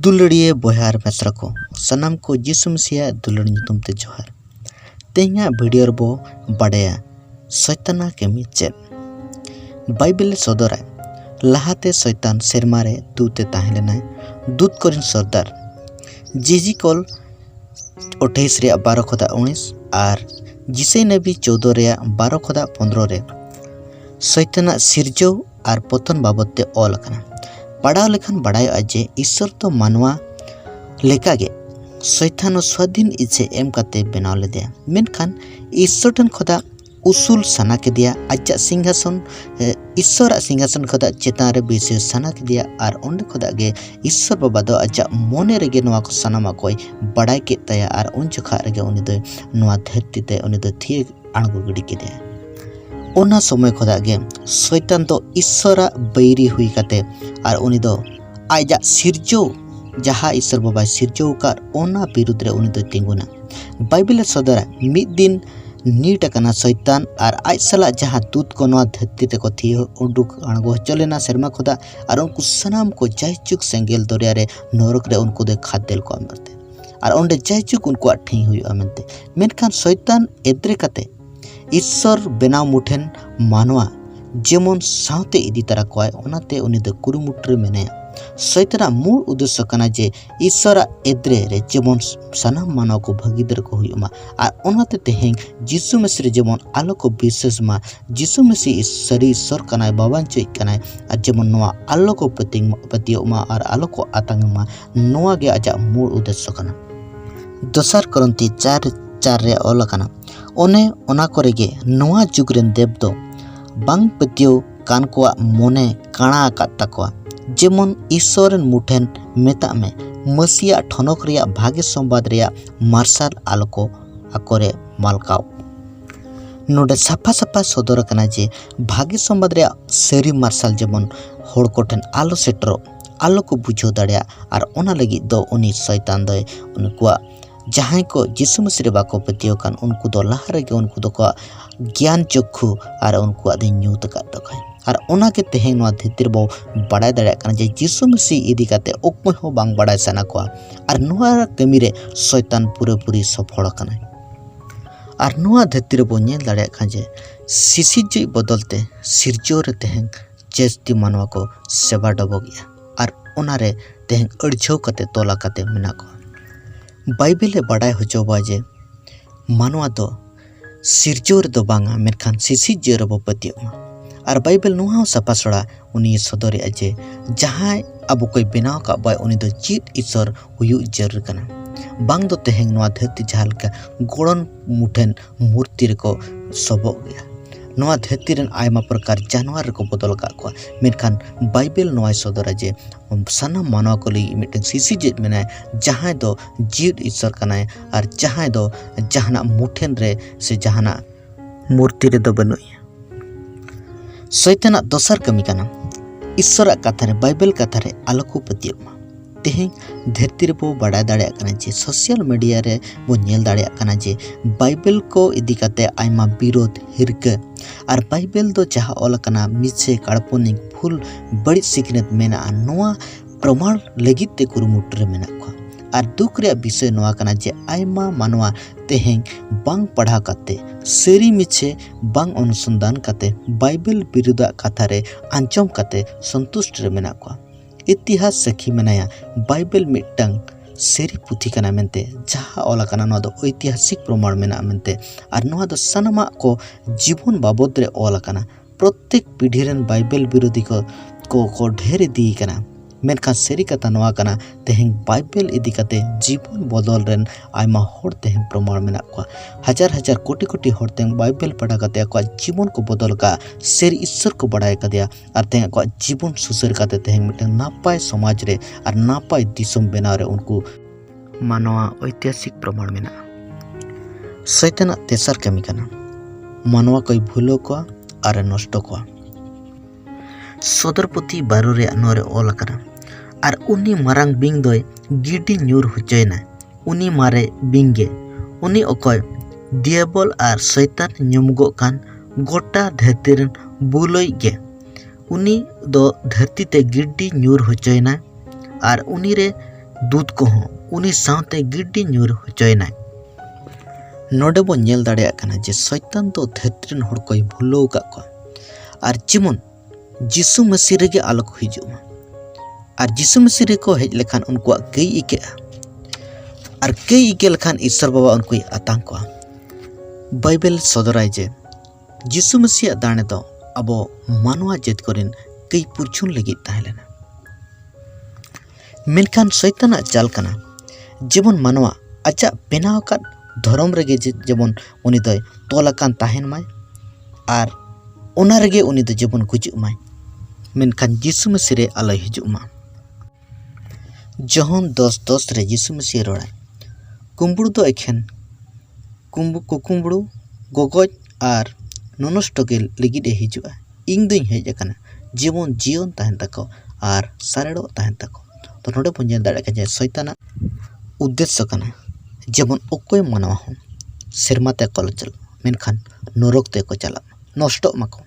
दुलड़िए बोहार मित्र को सनाम को जिसु मसीह दुलड़ ᱧᱩᱛᱩᱢ ᱛᱮ जोहार तेहा वीडियो रबो बड़ाया शैताना केमी चेद बाइबल सदरा लहाते शैतान सेरमारे दूते ताहेलेना दूत करिन सरदार जिजिकल 28 रे 12 खोदा 19 और जिसे नबी 14 रे 12 खोदा 15 रे शैताना सिरजो और पतन बाबते ऑल कना पढ़ाव लेखन बड़ाय जे ईश्वर तो मानवा लेकागे शैतान स्वाधीन इच्छे एम काते बनाव लेदे मेनखान ईश्वर ठन खोदा उसूल सना के दिया आजा सिंहासन ईश्वर सिंहासन खोदा चेतान रे बिसे सना के दिया और ओंडे खोदा गे ईश्वर बाबा दो आजा मोने रेगे नवा को सनामा कोई बड़ाय के तया और उन जखा रेगे उनी दो नवा धरती ते उनी दो थी अणगो गड़ी के दिया ओना समय खोदा गे शैतान तो ईश्वरा बैरी हुई काते और उनी दो आजा सिरजो जहाँ ईश्वर बाबा सिरजो का ओना विरुद्ध रे उनी दो तिंगुना बाइबल सदरा मिद दिन नीट कना शैतान और आज सला जहाँ दूत को नवा धरती ते को थी उडुक अणगो चलेना शर्मा खोदा और उनको सनाम को जायचुक सेंगेल दरिया रे नरक रे उनको दे खादेल को अमरते और ओंडे जायचुक उनको अठी हुई अमनते मेनखान शैतान एद्रे काते ईश्वर बेनाव मुठेन मानवा जेमन सावते इदी तरा कोय ओनाते उनी दो कुरुमुट्रे मेनेया शैताना मूल उद्देश्य कना जे ईश्वरा एद्रे रे जेमन सनाम मानव को भागीदार को हुयुमा और ओनाते तेहें जिसु मसीह जेमन आलो को विशेष मा जिसु मसीह ईश्वरी ईश्वर कनाय बाबान चोय कनाय और जेमन नवा आलो को पतियोमा और आलो को आतंगमा नवा गे आजा मूल उद्देश्य कना दोसर करंती 4 रे ऑल कना ओने ओना करेगे नवा जुग रेन देव दो बांग पतियो कान को मोने काणा आकात तकवा जेमन ईश्वर मुठेन मेता में मसीहा ठनक रिया भाग्य संवाद रिया मार्शल आलोको आकोरे मालकाव नोडे साफा साफा सदर कना जे भाग्य संवाद रिया सेरी मार्शल जेमन होड़ कोठेन आलो सेटरो आलो को बुझो दाड़िया और ओना लगी दो उनी शैतान दो उनकुआ जहाँ को जिसु मसीह रे बाको पतियो कान उनको दो लहारे के उनको दो को ज्ञान चक्षु और उनको आदि न्यूत का दखाय और ओना के तेहें नवा धरती बो बड़ाय दाड़े कना जे जिसु मसीह इदी काते ओकमय हो बांग बड़ाय सना को और नवा कमी रे शैतान पूरे पूरी सफल कना और नवा धरती बो नेल दाड़े कना जे सिसिजय बदलते सिरजो रे तेहें चेस्ती मानवा को सेवा डबोगिया और ओना रे तेहें अड़झो काते तोला काते मेना को बाइबल बड़ाय होचोबा जे मानवा दो सिरजोर दो बांगा मेनखान सिसिजय रे बो पतियो और बाइबल नुहा सपा सड़ा उनी सदरे अजे जहाँ अब कोई बनाव का बाय उनी दो चीत ईश्वर हुयु जरूर कना बांग दो तेहें नवा धरती जहाल का गोड़न मुठेन मूर्ति रे को सबो गया नवा धरती रेन आयमा प्रकार जानवर को बदल का को मेनखान बाइबल नवा सदर जे सना मानव को लई मिटन सिसिजय मेना जहाँ दो जीव ईश्वर कनाय और जहाँ दो जहाना मुठेन रे से जहाना मूर्ति रे दो बनुई शैताना दोसर कमी कना ईश्वर कथा रे बाइबल कथा रे आलोको पतियो तेहें धरती रे बो बड़ा दाड़े कना जे सोशल मीडिया रे बो नेल दाड़े कना जे बाइबल को इदी काते आयमा विरोध हिरके और बाइबल दो जहाँ ऑल कना मिछे काल्पनिक भूल बड़ी सिकनेत मेना नोआ प्रमाण लगित ते कुरुमुट्रे मेना को और दुख रे विषय नोआ कना जे आयमा मानवा तेहें बांग पढ़ा काते सेरी मिछे बांग अनुसंधान काते बाइबल विरुद्ध कथा रे आंचम काते संतुष्ट रे मेना को इतिहास सखी मेनाया बाइबल मिटंग सेरी पुथी कना मेनते जहाँ ऑल कना नोआ दो ऐतिहासिक प्रमाण मेना मेनते और नोआ दो सनमा को जीवन बाबद रे ऑल कना प्रत्येक पीढ़ी रेन बाइबल विरोधी को ढेर दी कना मेनखान सेरी कथा नोआ कना तेहें बाइबल इदी काते जीवन बदल रेन आयमा होड़ तेहें प्रमाण मेना को हजार हजार कोटी कोटी होड़ तेहें बाइबल पढ़ा काते को जीवन को बदल का सेरी ईश्वर को बढ़ाय कदिया और तेहें को जीवन सुसर काते तेहें मिटन नापाय समाज रे और नापाय दिसम बेनाव रे उनको मानवा ऐतिहासिक प्रमाण मेना शैताना तेसर कमी कना मानवा कोई भूलो को और नष्ट को सदरपति 12 रे 9 रे ऑल कना और उनी मारांग बिंग दोय गिडी न्यूर हुचैना उनी मारे बिंगे उनी अकय दियाबल और शैतान ᱧᱩᱢᱜᱚ कान गोटा धरती रेन बुलई गे उनी दो धरती ते गिड्डी ᱧᱩᱨ होचैना और उनी रे दूध को उनी साथे गिड्डी ᱧᱩᱨ होचयनाय नोडे बो नेल दाड़ेया काना जे शैतान तो धरतीन हड़ कोई भूलो का को और जेमन जिसु मसीह रेगे आलोक हिजुमा और जिसु मसीह रे को हेज लेखान उनको कई इके और कई इके लेखान ईश्वर बाबा उनको आतांग को बाइबल सदराय जे जिसु मसीह दाणे दो अबो मानवा जेत कोरिन कई पुरछुन लगी ताहेलेना मेनखान शैतान चाल कना जेमन मानवा आचा बेनाव का धर्म रेगे जेमन उनी दय तोलाकान ताहेन माय और ओना रेगे उनी दो जेबन गुजुग माय मेनखान जिसु मसीह रे आलो हिजुग मा जहन 10:10 रे जिसु मसीह रोड़ाय कुंबड़ू दो एखेन कुकुम्बड़ू गगज और ननष्ट के लगिद हिजुआ इंग दुई हेज अकाना जेबन जीवन ताहेन ताको और सारेड़ो ताहेन ताको तो नोडे बन जेल दाड़े जे शैताना उद्देश्य कना जेबन ओकोय मानवा हो सेरमाते कल चल मेनखान नरक ते को चला नष्ट माको